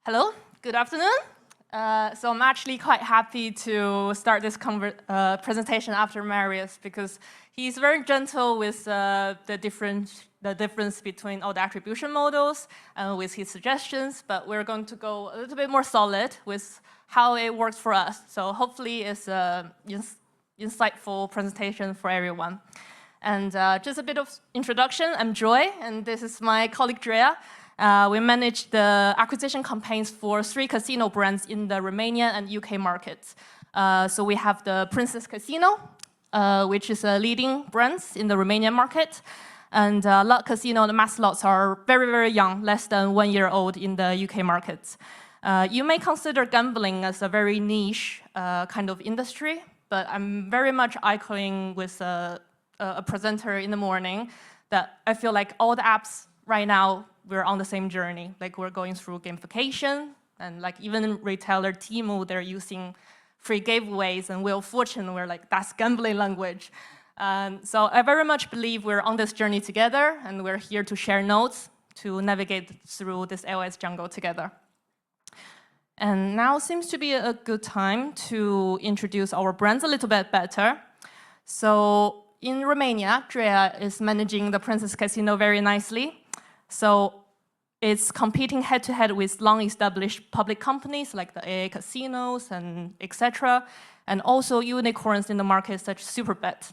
Hello, good afternoon. So I'm actually quite happy to start this presentation after Marius because he's very gentle with the difference between all the attribution models and with his suggestions, but we're going to go a little bit more solid with how it works for us. So hopefully it's an insightful presentation for everyone. And just a bit of introduction, I'm Joy, and this is my colleague Andreea. We manage the acquisition campaigns for 3 casino brands in the Romania and UK markets. So we have the Princess Casino, which is a leading brand in the Romanian market. And Lot Casino and Mass Slots are very, very young, less than 1 year old in the UK markets. You may consider gambling as a very niche kind of industry, but I'm very much echoing with a presenter in the morning that I feel like all the apps right now, we're on the same journey. Like we're going through gamification, and like even retailer Temu, they're using free giveaways, and Wheel of Fortune, we're like, that's gambling language. So I very much believe we're on this journey together, and we're here to share notes to navigate through this iOS jungle together. And now seems to be a good time to introduce our brands a little bit better. So in Romania, Andreea is managing the Princess Casino very nicely. So it's competing head-to-head with long-established public companies like the AA casinos and etc., and also unicorns in the market such as Superbet.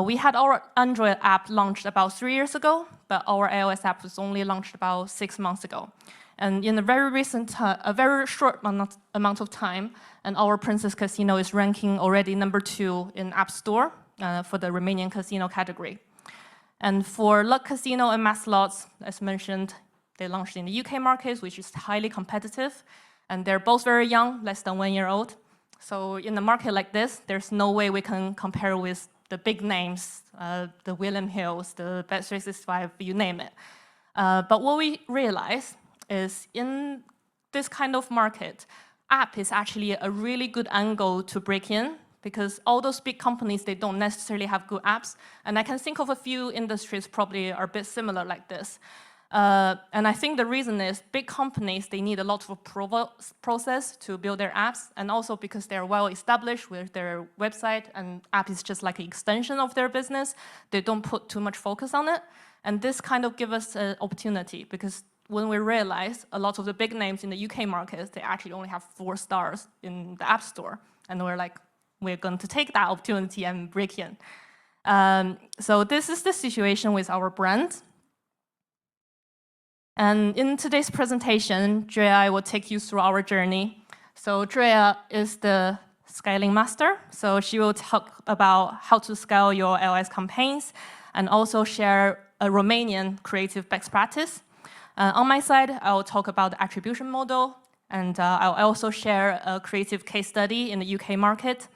We had our Android app launched about 3 years ago, but our iOS app was only launched about 6 months ago. And in a very short amount of time, and our Princess Casino is ranking already #2 in App Store for the Romanian casino category. And for Lot Casino and Mass Slots, as mentioned, they launched in the UK market, which is highly competitive. And they're both very young, less than 1 year old. So in a market like this, there's no way we can compare with the big names, the William Hills, the Bet365, you name it. But what we realize is in this kind of market, app is actually a really good angle to break in, because all those big companies, they don't necessarily have good apps. And I can think of a few industries probably are a bit similar like this. And I think the reason is big companies, they need a lot of approval process to build their apps, and also because they're well established with their website, and app is just like an extension of their business. They don't put too much focus on it. And this kind of gives us an opportunity, because when we realize a lot of the big names in the UK markets, they actually only have 4 stars in the App Store. And we're like, we're going to take that opportunity and break in. So this is the situation with our brand. And in today's presentation, Andreea will take you through our journey. So Andreea is the scaling master. So she will talk about how to scale your iOS campaigns and also share a Romanian creative best practice. On my side, I will talk about the attribution model, and I'll also share a creative case study in the UK market.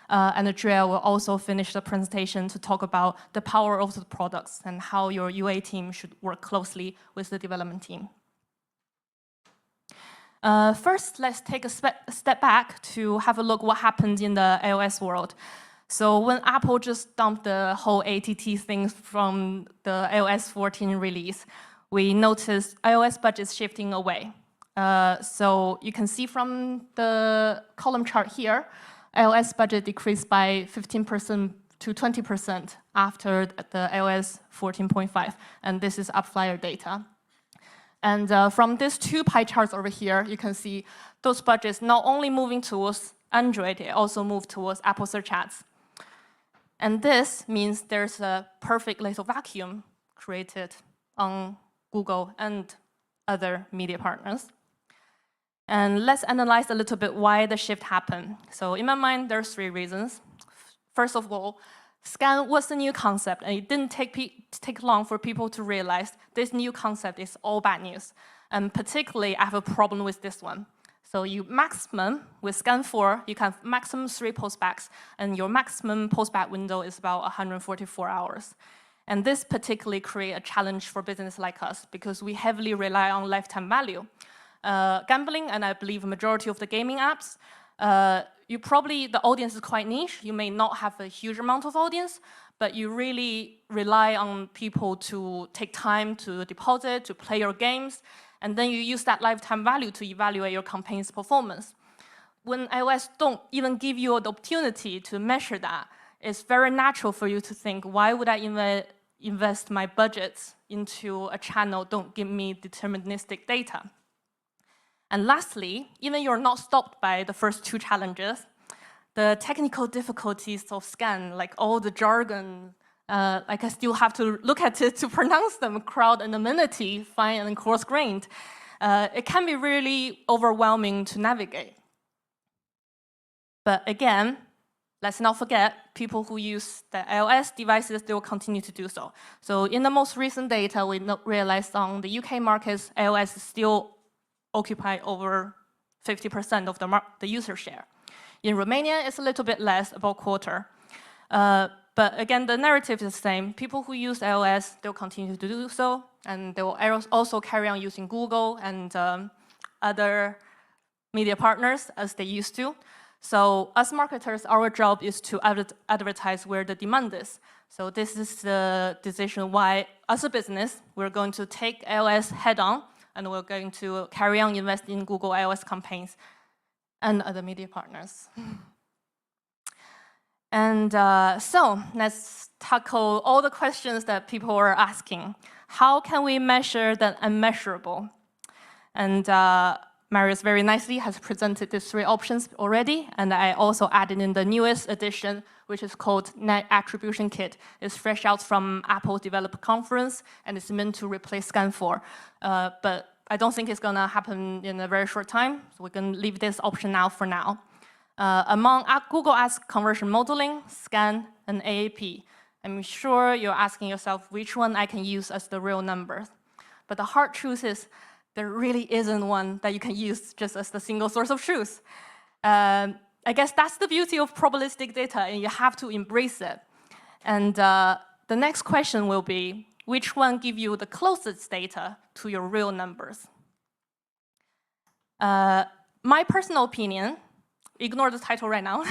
And Andreea will also finish the presentation to talk about the power of the products and how your UA team should work closely with the development team. First, let's take a step back to have a look what happened in the iOS world. So when Apple just dumped the whole ATT thing from the iOS 14 release, we noticed iOS budgets shifting away. So you can see from the column chart here, iOS budget decreased by 15% to 20% after the iOS 14.5, and this is Appflyer data. And from these 2 pie charts over here, you can see those budgets not only moving towards Android, they also move towards Apple Search Ads. And this means there's a perfect little vacuum created on Google and other media partners. And let's analyze a little bit why the shift happened. So in my mind, there's 3 reasons. First of all, scan was a new concept, and it didn't take long for people to realize this new concept is all bad news. And particularly, I have a problem with this one. So you maximum, with scan 4, you can have maximum 3 postbacks, and your maximum postback window is about 144 hours. And this particularly creates a challenge for business like us, because we heavily rely on lifetime value. Gambling, and I believe a majority of the gaming apps, the audience is quite niche. You may not have a huge amount of audience, but you really rely on people to take time to deposit, to play your games, and then you use that lifetime value to evaluate your campaign's performance. When iOS don't even give you the opportunity to measure that, it's very natural for you to think, why would I invest my budgets into a channel don't give me deterministic data? And lastly, even you're not stopped by the first two challenges, the technical difficulties of scan, like all the jargon, like I still have to look at it to pronounce them, crowd anonymity, fine and coarse-grained. It can be really overwhelming to navigate. But again, let's not forget, people who use the iOS devices, they will continue to do so. So in the most recent data, we realized on the UK markets, iOS is still occupy over 50% of the user share. In Romania, it's a little bit less, about a quarter. But again, the narrative is the same. People who use iOS, they'll continue to do so, and they will also carry on using Google and other media partners as they used to. So as marketers, our job is to advertise where the demand is. So this is the decision why, as a business, we're going to take iOS head-on, and we're going to carry on investing in Google iOS campaigns and other media partners. And so let's tackle all the questions that people are asking. How can we measure the unmeasurable? And Marius very nicely has presented these three options already, and I also added in the newest edition, which is called Net Attribution Kit. It's fresh out from Apple Developer Conference, and it's meant to replace Scan4. But I don't think it's going to happen in a very short time, so we can leave this option now for now. Among Google Ads conversion modeling, Scan, and AAP, I'm sure you're asking yourself which one I can use as the real numbers. But the hard truth is, there really isn't one that you can use just as the single source of truth. I guess that's the beauty of probabilistic data, and you have to embrace it. And the next question will be, which one gives you the closest data to your real numbers? My personal opinion, ignore the title right now,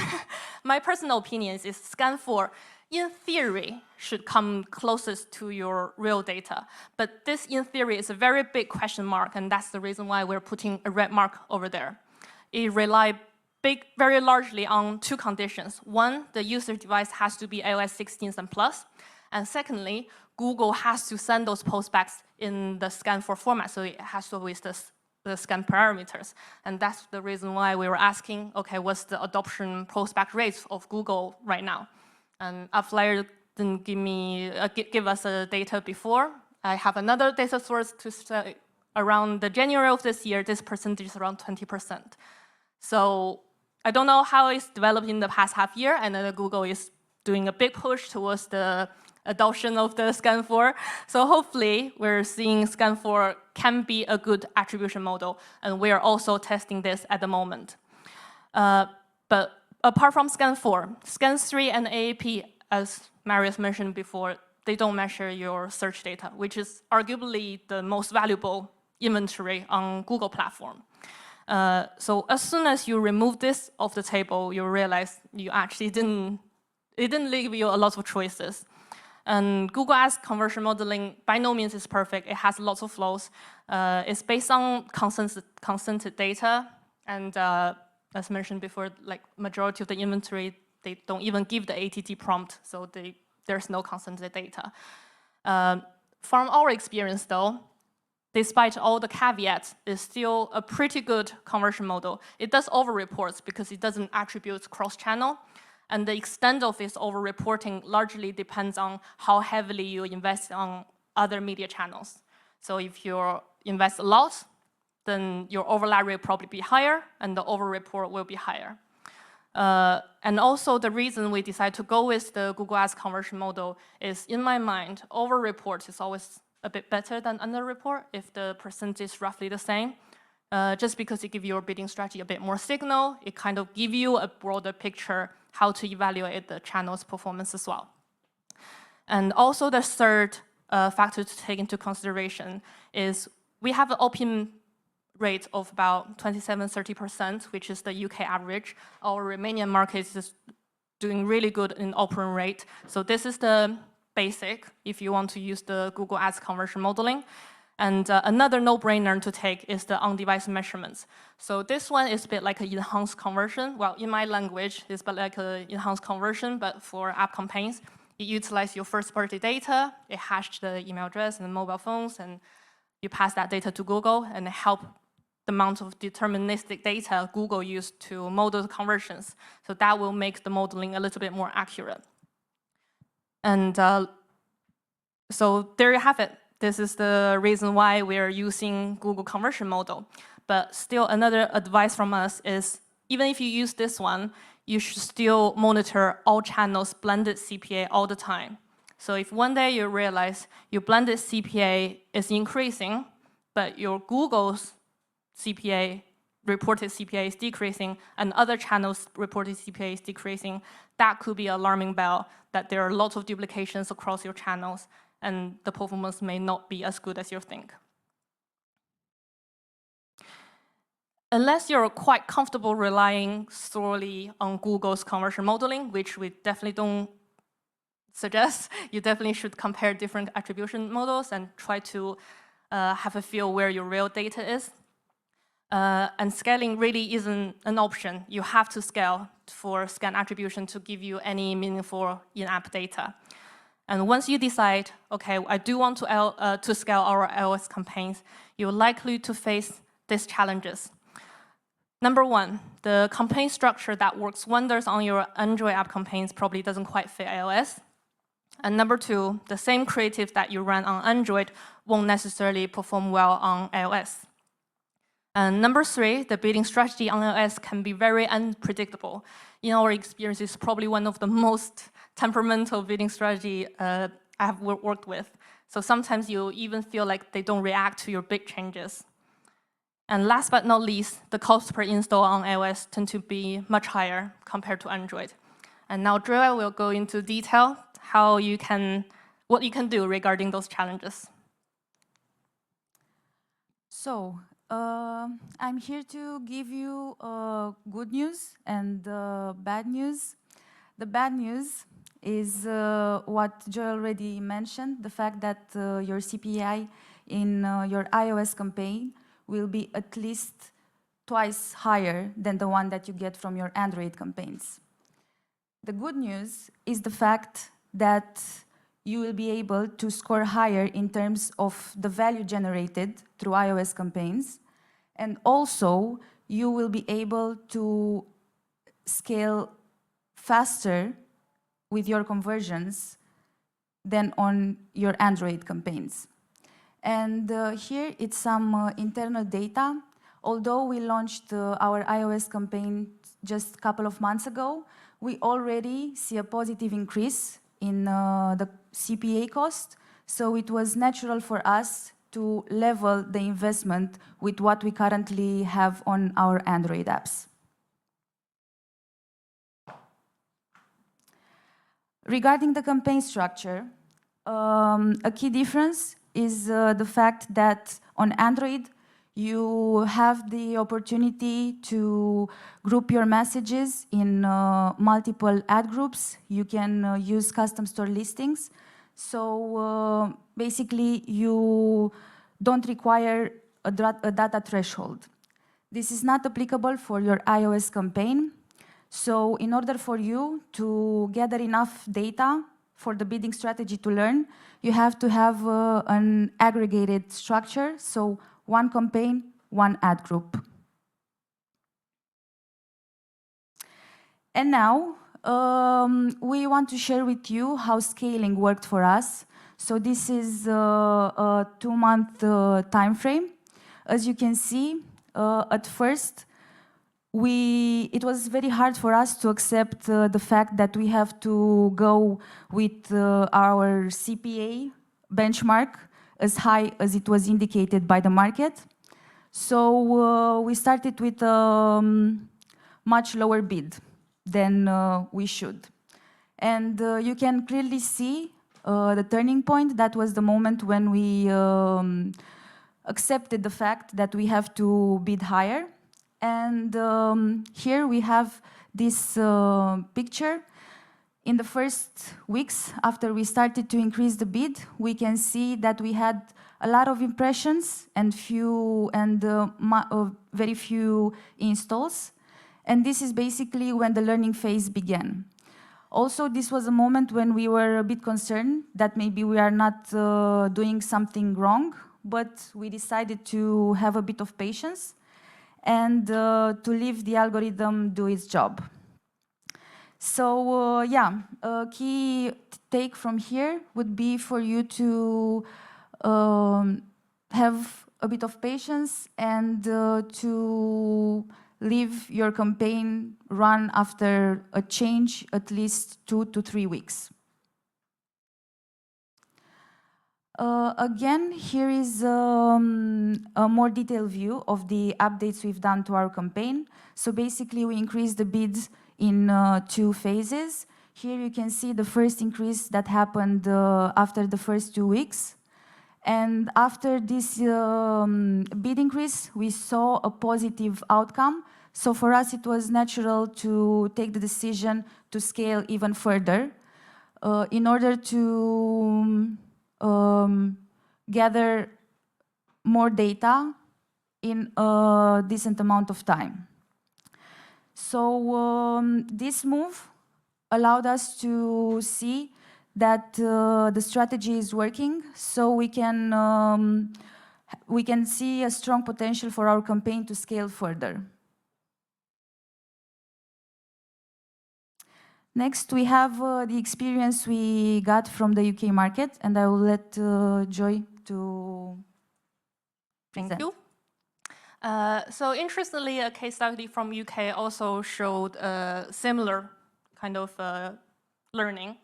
my personal opinion is Scan4, in theory, should come closest to your real data. But this, in theory, is a very big question mark, and that's the reason why we're putting a red mark over there. It relies very largely on two conditions. One, the user device has to be iOS 16 and plus. And secondly, Google has to send those postbacks in the Scan4 format, so it has to with the scan parameters. And that's the reason why we were asking, okay, what's the adoption postback rates of Google right now? And Outlier didn't give us a data before. I have another data source to say around the January of this year, this percentage is around 20%. So I don't know how it's developed in the past half year, and then Google is doing a big push towards the adoption of the Scan4. So hopefully, we're seeing Scan4 can be a good attribution model, and we are also testing this at the moment. But apart from Scan4, Scan3 and AAP, as Marius mentioned before, they don't measure your search data, which is arguably the most valuable inventory on Google platform. So as soon as you remove this off the table, you realize you actually it didn't leave you a lot of choices. And Google Ads conversion modeling by no means is perfect. It has lots of flaws. It's based on consented data, and as mentioned before, like majority of the inventory, they don't even give the ATT prompt, so there's no consented data. From our experience, though, despite all the caveats, it's still a pretty good conversion model. It does over-reports because it doesn't attribute cross-channel, and the extent of this over-reporting largely depends on how heavily you invest on other media channels. So if you invest a lot, then your overlap rate will probably be higher, and the over-report will be higher. And also, the reason we decide to go with the Google Ads conversion model is, in my mind, over-report is always a bit better than under-report if the percentage is roughly the same. Just because it gives your bidding strategy a bit more signal, it kind of gives you a broader picture how to evaluate the channel's performance as well. And also, the third factor to take into consideration is we have an open rate of about 27–30%, which is the UK average. Our Romanian market is doing really good in open rate. So this is the basic if you want to use the Google Ads conversion modeling. And another no-brainer to take is the on-device measurements. So this one is a bit like an enhanced conversion. Well, in my language, it's a bit like an enhanced conversion, but for app campaigns, you utilize your first-party data, it hashed the email address and the mobile phones, and you pass that data to Google, and it help the amount of deterministic data Google used to model the conversions. So that will make the modeling a little bit more accurate. And so there you have it. This is the reason why we are using Google conversion model. But still, another advice from us is, even if you use this one, you should still monitor all channels' blended CPA all the time. So if one day you realize your blended CPA is increasing, but your Google's CPA, reported CPA is decreasing, and other channels' reported CPA is decreasing, that could be an alarming bell that there are lots of duplications across your channels, and the performance may not be as good as you think. Unless you're quite comfortable relying solely on Google's conversion modeling, which we definitely don't suggest, you definitely should compare different attribution models and try to have a feel where your real data is. And scaling really isn't an option. You have to scale for scan attribution to give you any meaningful in-app data. And once you decide, okay, I do want to scale our iOS campaigns, you're likely to face these challenges. Number one, the campaign structure that works wonders on your Android app campaigns probably doesn't quite fit iOS. And number two, the same creative that you run on Android won't necessarily perform well on iOS. And number three, the bidding strategy on iOS can be very unpredictable. In our experience, it's probably one of the most temperamental bidding strategy I have worked with. So sometimes you even feel like they don't react to your big changes. And last but not least, the cost per install on iOS tend to be much higher compared to Android. And now Andreea will go into detail what you can do regarding those challenges. So, I'm here to give you good news and bad news. The bad news is what Joy already mentioned, the fact that your CPI in your iOS campaign will be at least twice higher than the one that you get from your Android campaigns. The good news is the fact that you will be able to score higher in terms of the value generated through iOS campaigns. And also, you will be able to scale faster with your conversions than on your Android campaigns. And here it's some internal data. Although we launched our iOS campaign just a couple of months ago, we already see a positive increase in the CPA cost. So it was natural for us to level the investment with what we currently have on our Android apps. Regarding the campaign structure, a key difference is the fact that on Android, you have the opportunity to group your messages in multiple ad groups. You can use custom store listings. So basically, you don't require a data threshold. This is not applicable for your iOS campaign. So in order for you to gather enough data for the bidding strategy to learn, you have to have an aggregated structure. So one campaign, one ad group. And now, we want to share with you how scaling worked for us. So this is a 2-month time frame. As you can see, at first, it was very hard for us to accept the fact that we have to go with our CPA benchmark as high as it was indicated by the market. So we started with a much lower bid than we should. And you can clearly see the turning point. That was the moment when we accepted the fact that we have to bid higher. And here we have this picture. In the first weeks after we started to increase the bid, we can see that we had a lot of impressions and very few installs. And this is basically when the learning phase began. Also, this was a moment when we were a bit concerned that maybe we are not doing something wrong, but we decided to have a bit of patience and to leave the algorithm do its job. So yeah, a key take from here would be for you to have a bit of patience and to leave your campaign run after a change at least 2 to 3 weeks. Again, here is a more detailed view of the updates we've done to our campaign. So basically, we increased the bids in 2 phases. Here you can see the first increase that happened after the first 2 weeks. And after this bid increase, we saw a positive outcome. So for us, it was natural to take the decision to scale even further in order to gather more data in a decent amount of time. So this move allowed us to see that the strategy is working, so we can see a strong potential for our campaign to scale further. Next, we have the experience we got from the UK market, and I will let Joy to present. Thank you. So interestingly, a case study from UK also showed a similar kind of learning.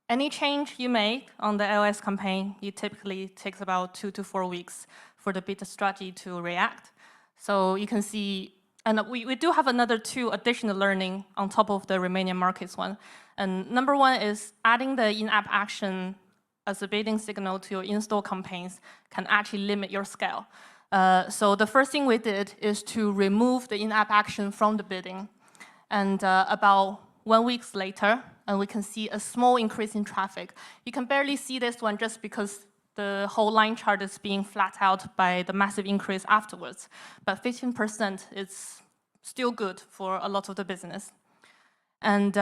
Any change you make on the iOS campaign, it typically takes about 2 to 4 weeks for the beta strategy to react. So you can see, and we do have another 2 additional learning on top of the Romanian markets one. And number 1 is adding the in-app action as a bidding signal to your install campaigns can actually limit your scale. So the first thing we did is to remove the in-app action from the bidding. And about 1 week later, and we can see a small increase in traffic. You can barely see this one just because the whole line chart is being flat out by the massive increase afterwards. But 15% is still good for a lot of the business. And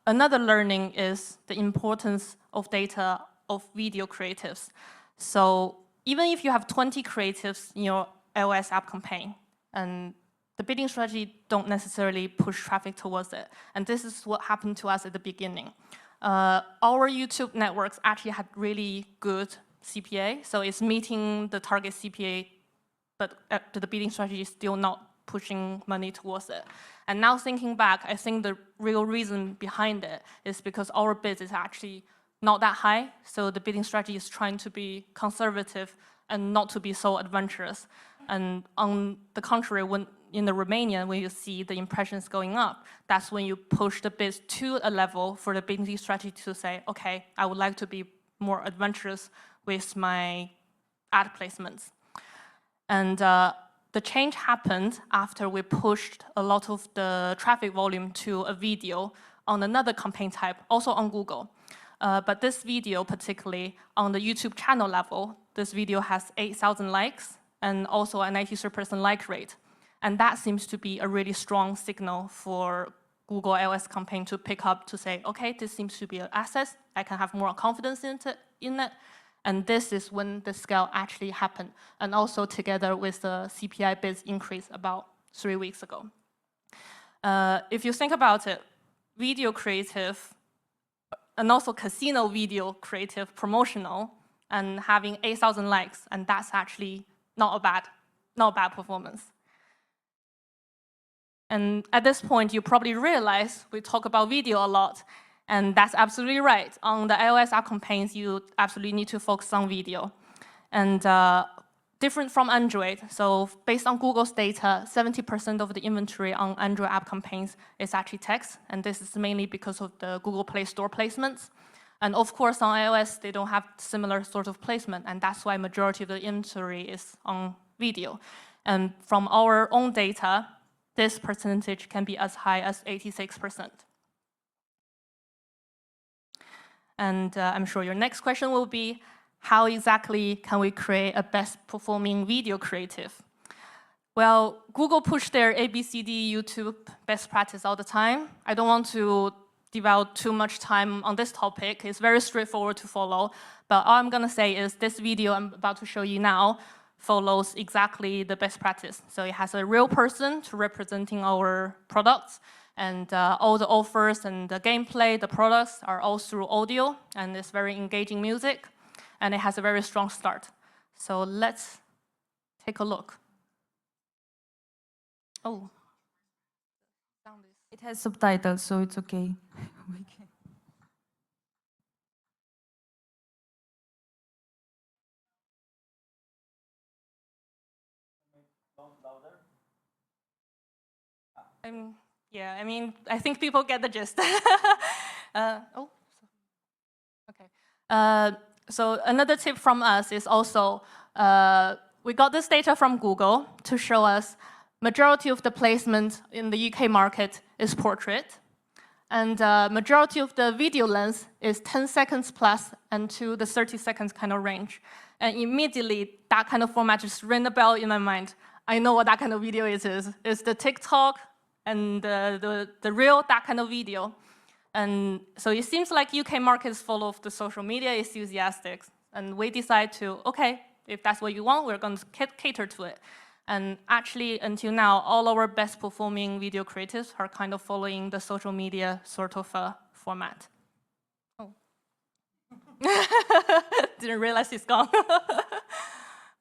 another learning is the importance of data of video creatives. So even if you have 20 creatives in your iOS app campaign, and the bidding strategy don't necessarily push traffic towards it. And this is what happened to us at the beginning. Our YouTube networks actually had really good CPA, so it's meeting the target CPA, but the bidding strategy is still not pushing money towards it. And now thinking back, I think the real reason behind it is because our bids is actually not that high, so the bidding strategy is trying to be conservative and not to be so adventurous. And on the contrary, when in the Romanian, when you see the impressions going up, that's when you push the bids to a level for the bidding strategy to say, okay, I would like to be more adventurous with my ad placements. And the change happened after we pushed a lot of the traffic volume to a video on another campaign type, also on Google. But this video, particularly on the YouTube channel level, this video has 8,000 likes and also a 93% like rate. And that seems to be a really strong signal for Google iOS campaign to pick up to say, okay, this seems to be an asset. I can have more confidence in it. And this is when the scale actually happened. And also together with the CPI bids increase about 3 weeks ago. If you think about it, video creative and also casino video creative promotional and having 8,000 likes, and that's actually not a bad performance. And at this point, you probably realize we talk about video a lot, and that's absolutely right. On the iOS app campaigns, you absolutely need to focus on video. And different from Android, so based on Google's data, 70% of the inventory on Android app campaigns is actually text, and this is mainly because of the Google Play Store placements. And of course, on iOS, they don't have similar sort of placement, and that's why majority of the inventory is on video. And from our own data, this percentage can be as high as 86%. And I'm sure your next question will be, how exactly can we create a best performing video creative? Well, Google push their ABCD YouTube best practice all the time. I don't want to devote too much time on this topic. It's very straightforward to follow. But all I'm going to say is this video I'm about to show you now follows exactly the best practice. So it has a real person to representing our products. And all the offers and the gameplay, the products are all through audio. And it's very engaging music. And it has a very strong start. So let's take a look. Oh. It has subtitles, so it's okay. Yeah, I mean, I think people get the gist. Okay. So another tip from us is also, we got this data from Google to show us majority of the placement in the UK market is portrait. And majority of the video length is 10 seconds plus and to the 30 seconds kind of range. And immediately, that kind of format just rang a bell in my mind. I know what that kind of video is. It's the TikTok and the real, that kind of video. And so it seems like UK market is full of the social media enthusiasts. And we decide to, okay, if that's what you want, we're going to cater to it. And actually, until now, all our best performing video creatives are kind of following the social media sort of format. Oh. Didn't realize it's gone.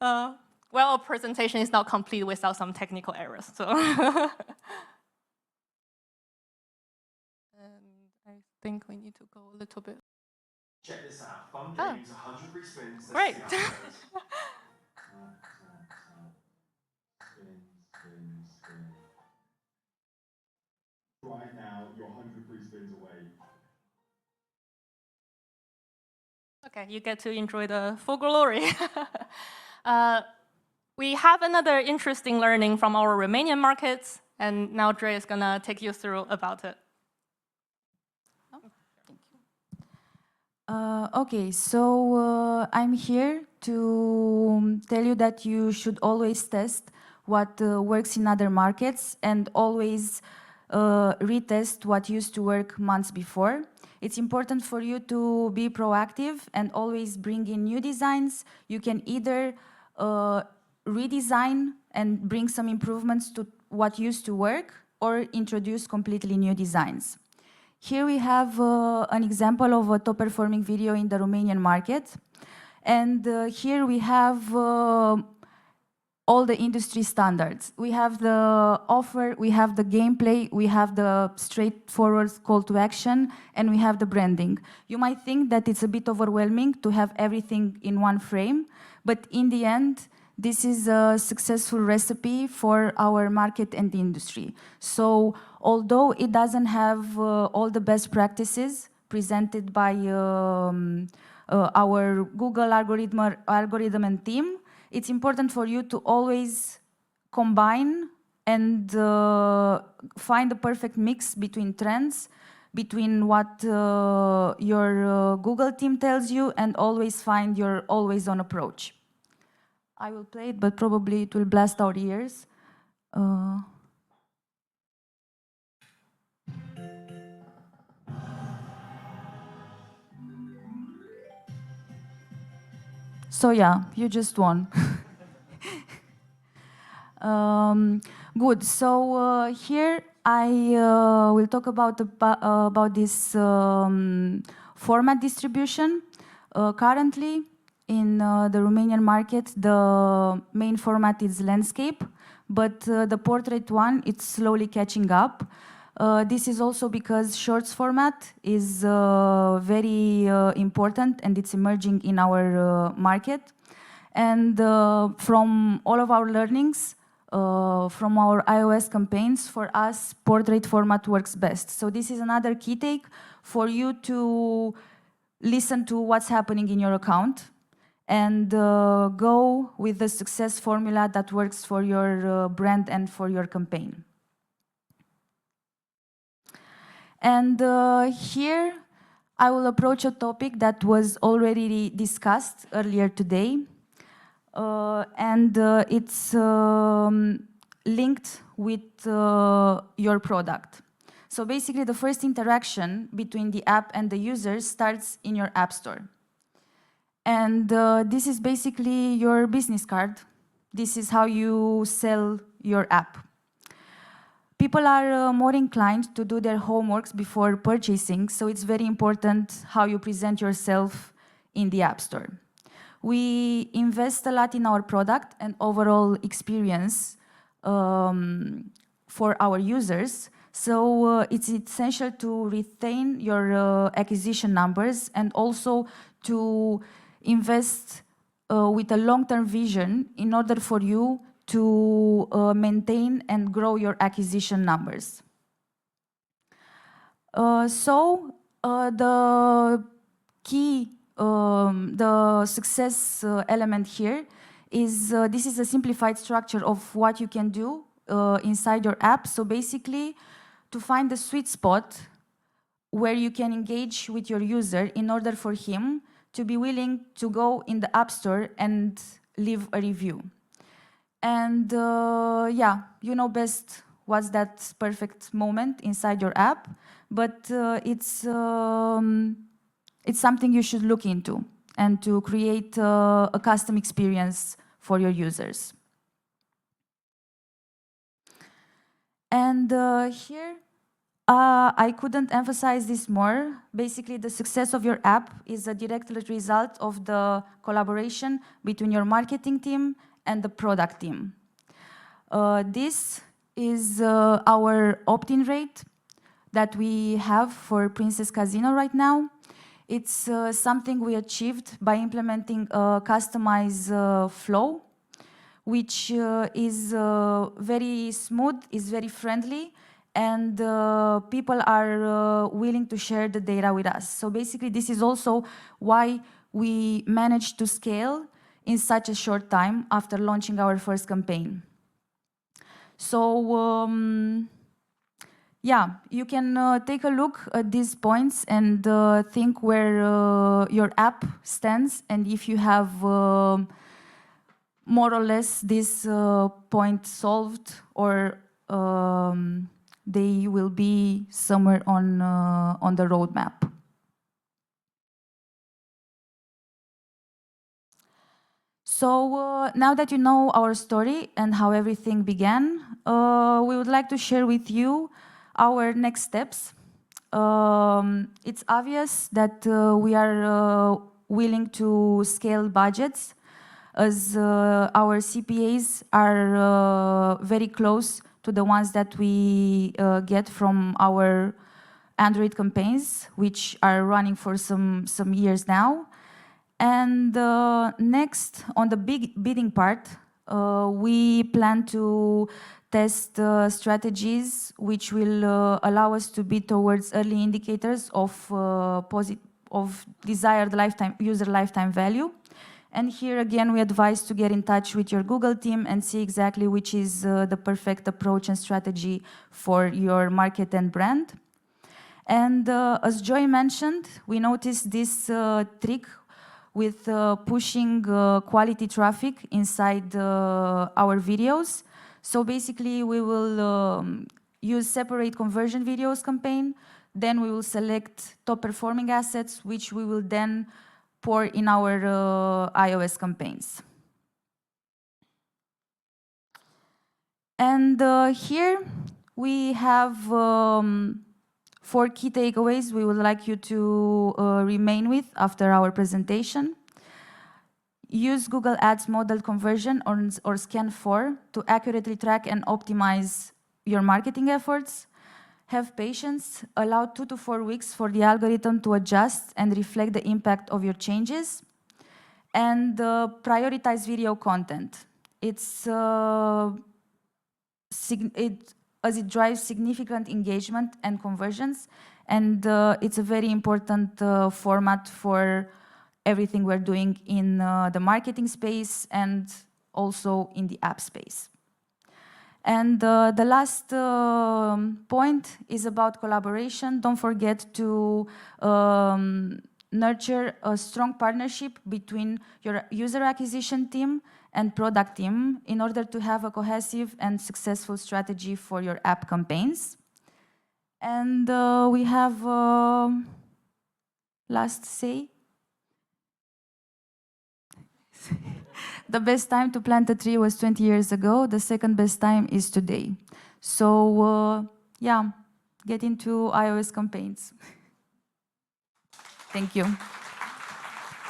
Well, our presentation is not complete without some technical errors. So. I think we need to go a little bit. Check this out. Fun games, 100 free spins. Great. Spin. Right now, you're 100 free spins away. Okay, you get to enjoy the full glory. We have another interesting learning from our Romanian markets, and now Andreea is gonna take you through about it. Okay, so I'm here to tell you that you should always test what works in other markets and always retest what used to work months before. It's important for you to be proactive and always bring in new designs. You can either redesign and bring some improvements to what used to work or introduce completely new designs. Here we have an example of a top-performing video in the Romanian market. And here we have all the industry standards. We have the offer, we have the gameplay, we have the straightforward call to action, and we have the branding. You might think that it's a bit overwhelming to have everything in one frame, but in the end, this is a successful recipe for our market and industry. So, although it doesn't have all the best practices presented by our Google algorithm and team, it's important for you to always combine and find the perfect mix between trends, between what your Google team tells you, and always find your always-on approach. I will play it, but probably it will blast our ears. So yeah, you just won. Good. So here I will talk about this format distribution. Currently, in the Romanian market, the main format is landscape, but the portrait one, it's slowly catching up. This is also because shorts format is very important and it's emerging in our market. And from all of our learnings, from our iOS campaigns, for us, portrait format works best. So this is another key take for you to listen to what's happening in your account and go with the success formula that works for your brand and for your campaign. And here I will approach a topic that was already discussed earlier today, and it's linked with your product. So basically, the first interaction between the app and the user starts in your app store. And this is basically your business card. This is how you sell your app. People are more inclined to do their homeworks before purchasing, so it's very important how you present yourself in the App Store. We invest a lot in our product and overall experience for our users, so it's essential to retain your acquisition numbers and also to invest with a long-term vision in order for you to maintain and grow your acquisition numbers. The key, the success element here is this is a simplified structure of what you can do inside your app. So basically, to find the sweet spot where you can engage with your user in order for him to be willing to go in the App Store and leave a review. And yeah, you know best what's that perfect moment inside your app, but it's something you should look into and to create a custom experience for your users. And here, I couldn't emphasize this more. Basically, the success of your app is a direct result of the collaboration between your marketing team and the product team. This is our opt-in rate that we have for Princess Casino right now. It's something we achieved by implementing a customized flow, which is very smooth, is very friendly, and people are willing to share the data with us. So basically, this is also why we managed to scale in such a short time after launching our first campaign. So yeah, you can take a look at these points and think where your app stands, and if you have more or less this point solved, or they will be somewhere on the roadmap. So now that you know our story and how everything began, we would like to share with you our next steps. It's obvious that we are willing to scale budgets, as our CPAs are very close to the ones that we get from our Android campaigns, which are running for some years now. And next, on the big bidding part, we plan to test strategies which will allow us to bid towards early indicators of desired user lifetime value. And here again, we advise to get in touch with your Google team and see exactly which is the perfect approach and strategy for your market and brand. And as Joy mentioned, we noticed this trick with pushing quality traffic inside our videos. So basically, we will use separate conversion videos campaign. Then we will select top performing assets, which we will then pour in our iOS campaigns. And here we have 4 key takeaways we would like you to remain with after our presentation. Use Google Ads model conversion or Scan 4 to accurately track and optimize your marketing efforts. Have patience, allow 2 to 4 weeks for the algorithm to adjust and reflect the impact of your changes. And prioritize video content. As it drives significant engagement and conversions, and it's a very important format for everything we're doing in the marketing space and also in the app space. And the last point is about collaboration. Don't forget to nurture a strong partnership between your user acquisition team and product team in order to have a cohesive and successful strategy for your app campaigns. And we have last say. The best time to plant a tree was 20 years ago. The second best time is today. So yeah, get into iOS campaigns. Thank you.